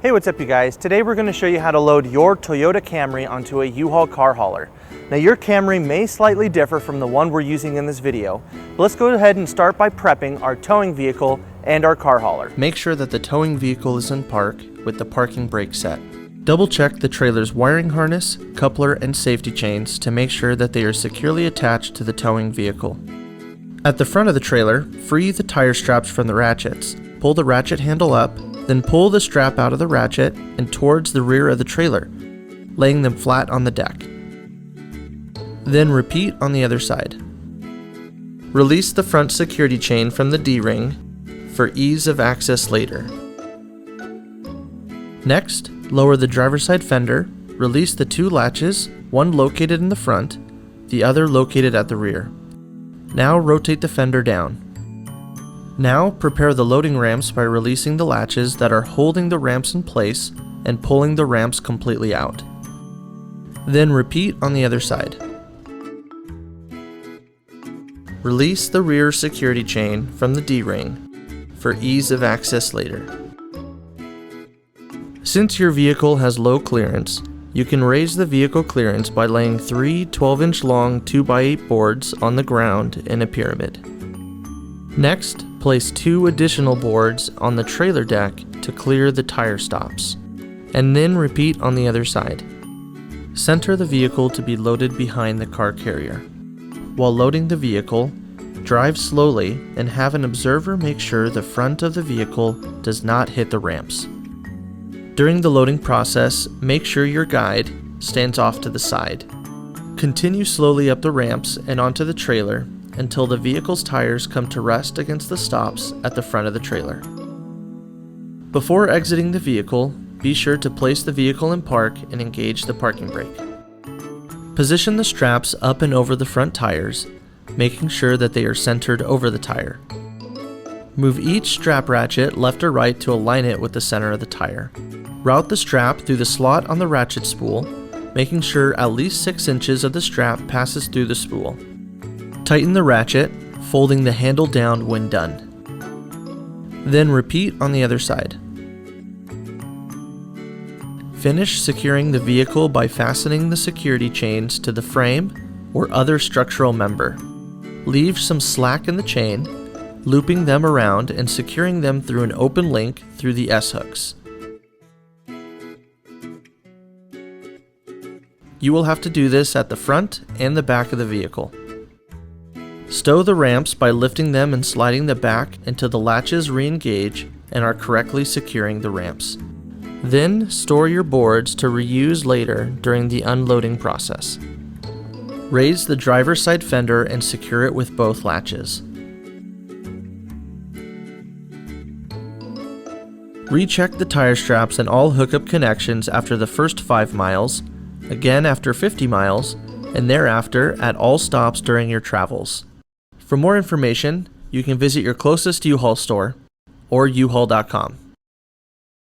Hey, what's up you guys? Today we're going to show you how to load your Toyota Camry onto a U-Haul car hauler. Now your Camry may slightly differ from the one we're using in this video, but let's go ahead and start by prepping our towing vehicle and our car hauler. Make sure that the towing vehicle is in park with the parking brake set. Double check the trailer's wiring harness, coupler, and safety chains to make sure that they are securely attached to the towing vehicle. At the front of the trailer, free the tire straps from the ratchets. Pull the ratchet handle up, then pull the strap out of the ratchet and towards the rear of the trailer, laying them flat on the deck. Then repeat on the other side. Release the front security chain from the D-ring for ease of access later. Next, lower the driver's side fender, release the two latches, one located in the front, the other located at the rear. Now rotate the fender down. Now prepare the loading ramps by releasing the latches that are holding the ramps in place and pulling the ramps completely out. Then repeat on the other side. Release the rear security chain from the D-ring for ease of access later. Since your vehicle has low clearance, you can raise the vehicle clearance by laying 3 12-inch long 2x8 boards on the ground in a pyramid. Next, place 2 additional boards on the trailer deck to clear the tire stops, and then repeat on the other side. Center the vehicle to be loaded behind the car carrier. While loading the vehicle, drive slowly and have an observer make sure the front of the vehicle does not hit the ramps. During the loading process, make sure your guide stands off to the side. Continue slowly up the ramps and onto the trailer until the vehicle's tires come to rest against the stops at the front of the trailer. Before exiting the vehicle, be sure to place the vehicle in park and engage the parking brake. Position the straps up and over the front tires, making sure that they are centered over the tire. Move each strap ratchet left or right to align it with the center of the tire. Route the strap through the slot on the ratchet spool, making sure at least 6 inches of the strap passes through the spool. Tighten the ratchet, folding the handle down when done. Then repeat on the other side. Finish securing the vehicle by fastening the security chains to the frame or other structural member. Leave some slack in the chain, looping them around and securing them through an open link through the S-hooks. You will have to do this at the front and the back of the vehicle. Stow the ramps by lifting them and sliding the back until the latches re-engage and are correctly securing the ramps. Then store your boards to reuse later during the unloading process. Raise the driver's side fender and secure it with both latches. Recheck the tire straps and all hookup connections after the first 5 miles, again after 50 miles, and thereafter at all stops during your travels. For more information, you can visit your closest U-Haul store or uhaul.com.